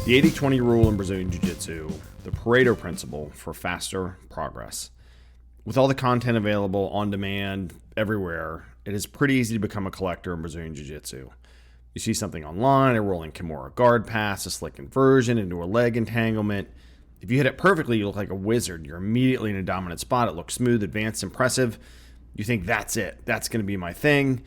The 80-20 rule in Brazilian Jiu-Jitsu, the Pareto Principle for faster progress. With all the content available on demand everywhere, it is pretty easy to become a collector in Brazilian Jiu-Jitsu. You see something online, a rolling Kimura guard pass, a slick inversion into a leg entanglement. If you hit it perfectly, you look like a wizard. You're immediately in a dominant spot. It looks smooth, advanced, impressive. You think, that's it. That's going to be my thing.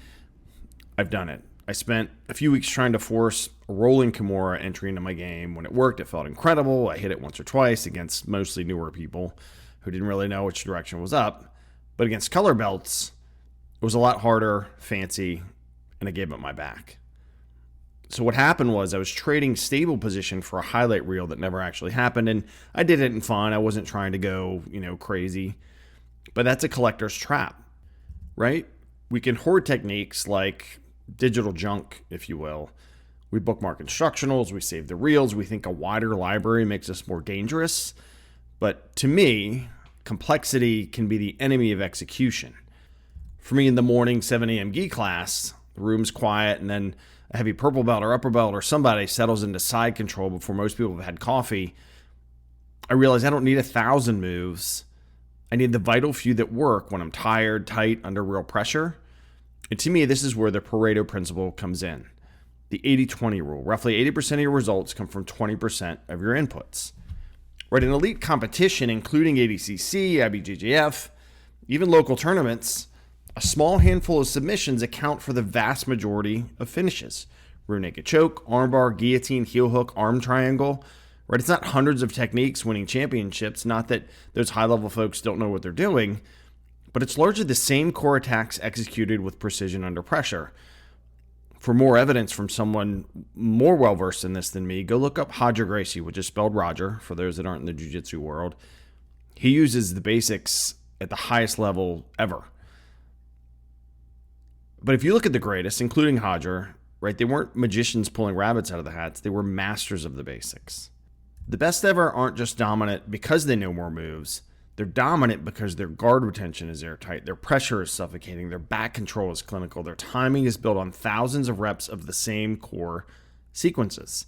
I've done it. I spent a few weeks trying to force a rolling Kimura entry into my game. When it worked, it felt incredible. I hit it once or twice against mostly newer people who didn't really know which direction was up. But against color belts, it was a lot harder, fancy, and I gave it my back. So what happened was I was trading stable position for a highlight reel that never actually happened, and I did it in fun. I wasn't trying to go, crazy. But that's a collector's trap, right? We can hoard techniques like digital junk, if you will. We bookmark instructionals, we save the reels, we think a wider library makes us more dangerous. But to me, complexity can be the enemy of execution. For me in the morning 7 a.m. gi class, the room's quiet, and then a heavy purple belt or upper belt or somebody settles into side control before most people have had coffee. I realize I don't need 1,000 moves. I need the vital few that work when I'm tired, tight, under real pressure. And to me, this is where the Pareto Principle comes in. The 80-20 rule. Roughly 80% of your results come from 20% of your inputs. Right, in elite competition, including ADCC, IBJJF, even local tournaments, a small handful of submissions account for the vast majority of finishes. Rear naked choke, armbar, guillotine, heel hook, arm triangle. Right, it's not hundreds of techniques winning championships. Not that those high-level folks don't know what they're doing, but it's largely the same core attacks executed with precision under pressure. For more evidence from someone more well-versed in this than me, go look up Roger Gracie, which is spelled Roger, for those that aren't in the jiu-jitsu world. He uses the basics at the highest level ever. But if you look at the greatest, including Roger, right, they weren't magicians pulling rabbits out of the hats. They were masters of the basics. The best ever aren't just dominant because they know more moves. They're dominant because their guard retention is airtight, their pressure is suffocating, their back control is clinical, their timing is built on thousands of reps of the same core sequences.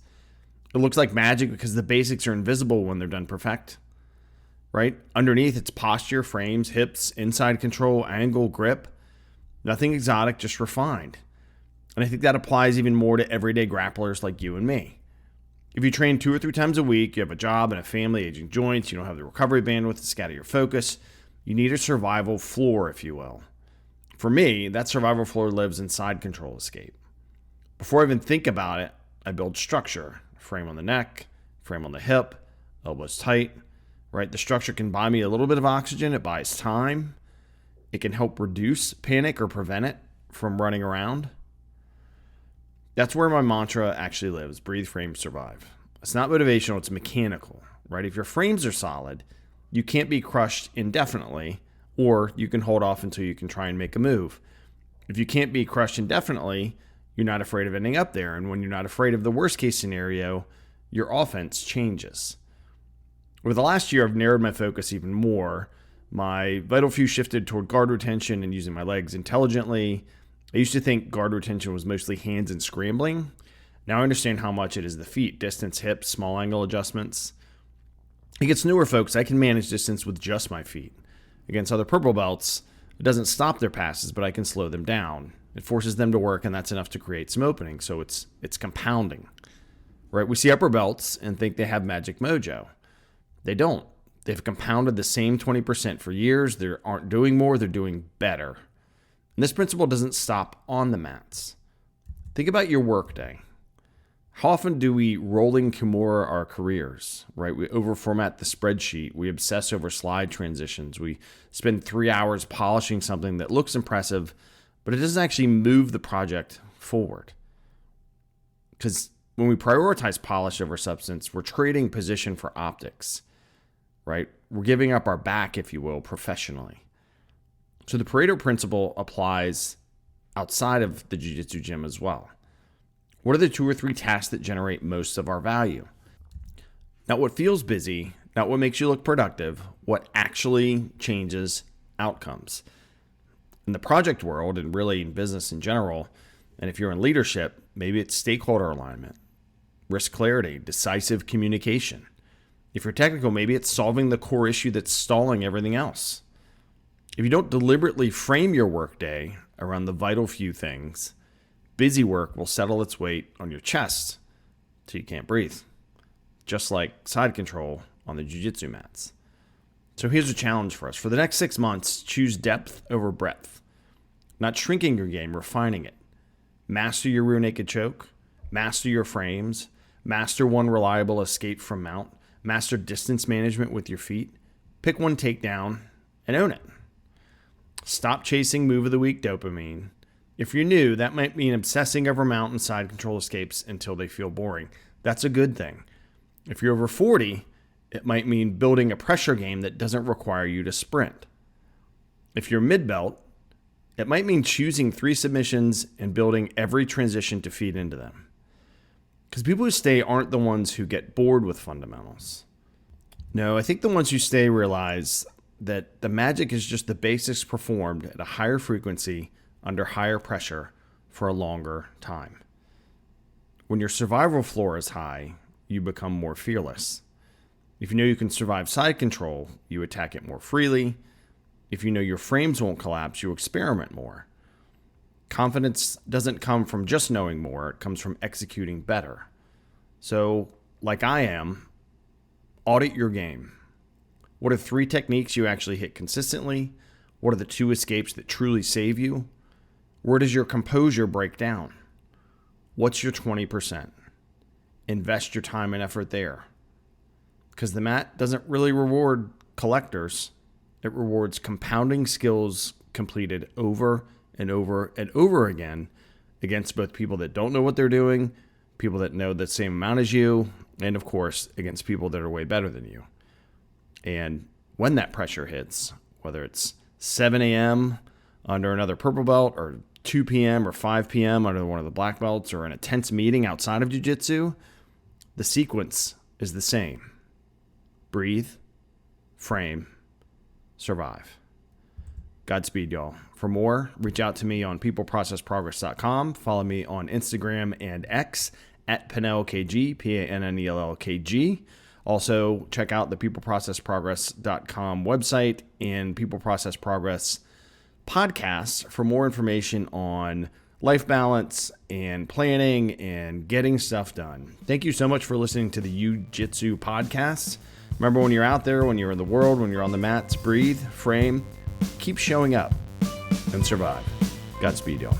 It looks like magic because the basics are invisible when they're done perfect, right? Underneath, it's posture, frames, hips, inside control, angle, grip. Nothing exotic, just refined. And I think that applies even more to everyday grapplers like you and me. If you train 2 or 3 times a week, you have a job and a family, aging joints, you don't have the recovery bandwidth to scatter your focus, you need a survival floor, if you will. For me, that survival floor lives in side control escape. Before I even think about it, I build structure. Frame on the neck, frame on the hip, elbows tight, right? The structure can buy me a little bit of oxygen, it buys time. It can help reduce panic or prevent it from running around. That's where my mantra actually lives. Breathe, frame, survive. It's not motivational, it's mechanical, right? If your frames are solid, you can't be crushed indefinitely, or you can hold off until you can try and make a move. If you can't be crushed indefinitely, you're not afraid of ending up there. And when you're not afraid of the worst case scenario, your offense changes. Over the last year, I've narrowed my focus even more. My vital few shifted toward guard retention and using my legs intelligently. I used to think guard retention was mostly hands and scrambling. Now I understand how much it is the feet, distance, hips, small angle adjustments. Against newer folks, I can manage distance with just my feet. Against other purple belts, it doesn't stop their passes, but I can slow them down. It forces them to work, and that's enough to create some opening. So it's compounding. Right? We see upper belts and think they have magic mojo. They don't. They've compounded the same 20% for years. They aren't doing more, they're doing better. And this principle doesn't stop on the mats. Think about your workday. How often do we rolling Kimura our careers, right? We overformat the spreadsheet. We obsess over slide transitions. We spend 3 hours polishing something that looks impressive, but it doesn't actually move the project forward. Because when we prioritize polish over substance, we're trading position for optics, right? We're giving up our back, if you will, professionally. So the Pareto Principle applies outside of the jiu-jitsu gym as well. What are the 2 or 3 tasks that generate most of our value? Not what feels busy, not what makes you look productive, what actually changes outcomes. In the project world, and really in business in general, and if you're in leadership, maybe it's stakeholder alignment. risk clarity, decisive communication. If you're technical, maybe it's solving the core issue that's stalling everything else. If you don't deliberately frame your workday around the vital few things, busy work will settle its weight on your chest till you can't breathe, just like side control on the jiu-jitsu mats. So here's a challenge for us. For the next 6 months, choose depth over breadth. Not shrinking your game, refining it. Master your rear naked choke. Master your frames. Master one reliable escape from mount. Master distance management with your feet. Pick one takedown and own it. Stop chasing move of the week dopamine. If you're new, that might mean obsessing over mount and side control escapes until they feel boring. That's a good thing. If you're over 40, it might mean building a pressure game that doesn't require you to sprint. If you're mid-belt, it might mean choosing 3 submissions and building every transition to feed into them. Because people who stay aren't the ones who get bored with fundamentals. No, I think the ones who stay realize that the magic is just the basics performed at a higher frequency under higher pressure for a longer time. When your survival floor is high, you become more fearless. If you know you can survive side control, you attack it more freely. If you know your frames won't collapse, you experiment more. Confidence doesn't come from just knowing more, it comes from executing better. So, like I am, audit your game. What are 3 techniques you actually hit consistently? What are the 2 escapes that truly save you? Where does your composure break down? What's your 20%? Invest your time and effort there. Because the mat doesn't really reward collectors. It rewards compounding skills completed over and over and over again against both people that don't know what they're doing, people that know the same amount as you, and of course, against people that are way better than you. And when that pressure hits, whether it's 7 a.m. under another purple belt or 2 p.m. or 5 p.m. under one of the black belts or in a tense meeting outside of jiu-jitsu, the sequence is the same. Breathe, frame, survive. Godspeed, y'all. For more, reach out to me on peopleprocessprogress.com. Follow me on Instagram and X at PannellKG, PANNELLKG. Also, check out the peopleprocessprogress.com website and People Process Progress podcast for more information on life balance and planning and getting stuff done. Thank you so much for listening to the You-Jitsu podcast. Remember, when you're out there, when you're in the world, when you're on the mats, breathe, frame, keep showing up, and survive. Godspeed, y'all.